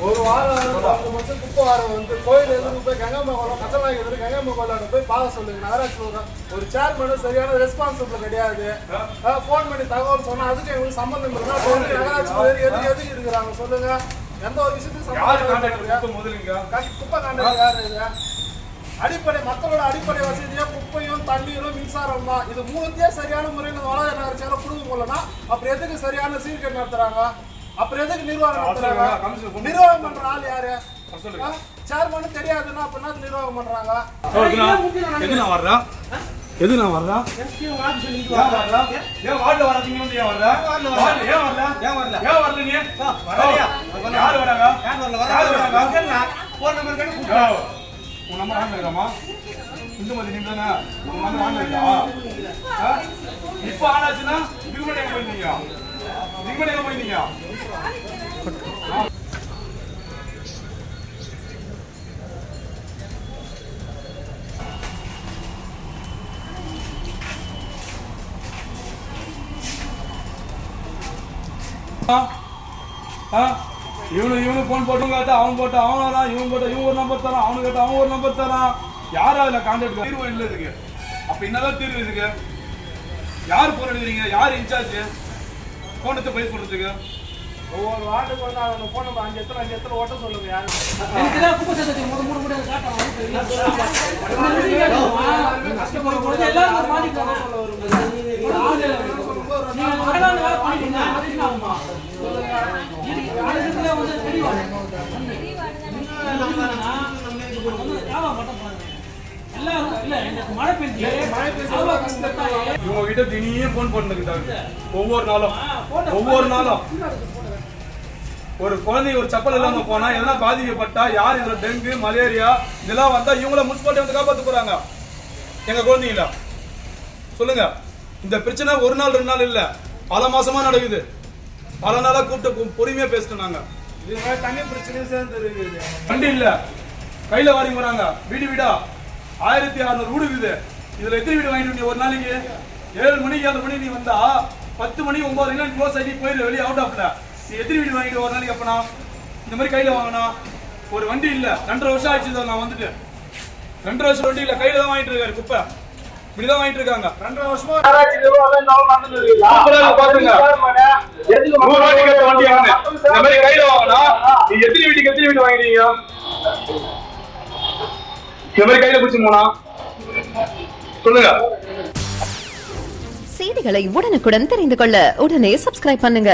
ஒரு வாரம் 10 வருஷம் குப்பை வாரம் வந்து கோயில் எதிர்க்கு போய் கங்காம்மா கோலம் கத்தநாயகி எதிர்க்கு கங்காம்மா கோயிலாண்டு போய் பார்க்க சொல்லுங்க. நகராட்சி ஒரு சேர்மன் சரியான ரெஸ்பான்சிபிள் கிடையாது. ஃபோன் பண்ணி தகவல் சொன்னா அதுக்கு எங்களுக்கு சம்பந்தம் இருந்தா நகராட்சி எதுக்கு இருக்கிறாங்க சொல்லுங்க. எந்த ஒரு விஷயத்தையும் குப்பை காண்டாக்ட் யாரு இது? அடிப்படை மக்களோட அடிப்படை வசதியா குப்பையும் தண்ணீரும் மின்சாரம் தான். இது மூணுத்தையே சரியான முறையில் வளர்ச்சி நகராட்சியால கொடுக்க முடியலன்னா அப்புறம் எதுக்கு சரியான சீர்கேடு நடத்துறாங்க? அப்புறம் எதுக்கு நிர்வாகம் நடத்துறாங்க? நிர்வாகம் பண்ற ஆள் யாரு? சேர்மன் தெரியாதுன்னா அப்ப என்ன நிர்வாகம் பண்றாங்க? எது நான் வர்றேன் எது நான் வர்றேன் ஏன் வார்டுல வராதீங்க வந்து ஏன் வரல ஏன் வரல ஏன் வரல ஏன் வரல நீ யார் வராங்க யார் வராங்க போன் நம்பர் கேட்டு கூப்பிடு. உன் நம்பர் ஆன் இருக்கமா? இந்துமதி நீங்க தானே உன் நம்பர் ஆன் இருக்கா? இப்போ ஆன் ஆச்சுன்னா டிக்மெண்ட் எங்க போயிருந்தீங்க? டிக்மெண்ட் எங்க போயிருந்தீங்க? இவனு போன் போட்டு கேட்டா அவன் போட்டா அவன் வரான், இவன் போட்டா இவன் ஒரு நம்பர் தரான், அவனு கேட்டா அவன் ஒரு நம்பர் தரான். யாரா அதுல கான்டாக்ட் தீர்வு இல்லை இருக்கு. அப்ப என்னதான் தீர்வு இருக்கு? யார் போன் எடுக்கிறீங்க? யார் இன்சார்ஜ் போன் எடுத்து போய் சொல்றதுக்கு? ஒவ்வொரு வார்டுக்கு வந்து அவங்க போன் நம்பர் 5 எத்தனை ஓட்ட சொல்லுங்க. யாரு இவங்க கிட்ட தினியும் போன் பண்ணுங்க. ஒவ்வொரு நாளும் ஒரு குழந்தை ஒரு செப்பல் இல்லாம போனா எதனா பாதிக்கப்பட்டா யார் இதுல டெங்கு மலேரியா இதெல்லாம் வந்தா இவங்கள முனிசிபாலிட்டி வந்து காப்பாத்து போறாங்க. எங்க குழந்தைங்கள சொல்லுங்க. இந்த பிரச்சனை ஒரு நாள் 2 நாள் இல்ல, பல மாசமா நடக்குது. பல நாளா கூப்பிட்டு பொறுமையா பேசிட்டோம். நாங்க தண்ணி பிரச்சனையும் சேர்ந்து இருக்குது. வண்டி இல்ல, கையில வாரி போறாங்க. வீடா 1600 வீடு இருக்குது. இதுல எத்தனை வீடு வாங்கிட்டு ஒரு நாளைக்கு? 7 மணிக்கு 7 மணிக்கு நீ வந்தா 10 மணி 9 க்ளோஸ் ஆகி போயிரு வெளியே அவுட் ஆஃப்ல. நீ எத்தனை வீடு வாங்கிட்டு ஒரு நாளைக்கு? அப்பனா இந்த மாதிரி கையில வாங்கினா ஒரு வண்டி இல்ல. 2.5 வருஷம் ஆயிடுச்சு நான் வந்துட்டு. 2.5 வருஷம் வண்டி இல்ல, கையில தான் வாங்கிட்டு இருக்காரு. குப்பை இப்படிதான் வாங்கிட்டு இருக்காங்க. 2.5 வருஷமா நகராட்சி நிர்வாகம் நடந்துட்டு இருக்கு. பாத்துங்க, 100 ரூபாய்க்கு கேட்ட வண்டி வாங்க. இந்த மாதிரி கையில வாங்கினா நீ எத்தனை வீடு வாங்கிடுவீங்க? இந்த மாதிரி கையில பிடிச்சு போனா சொல்லுங்க. செய்திகளை உடனுக்குடன் தெரிந்து கொள்ள உடனே சப்ஸ்கிரைப் பண்ணுங்க.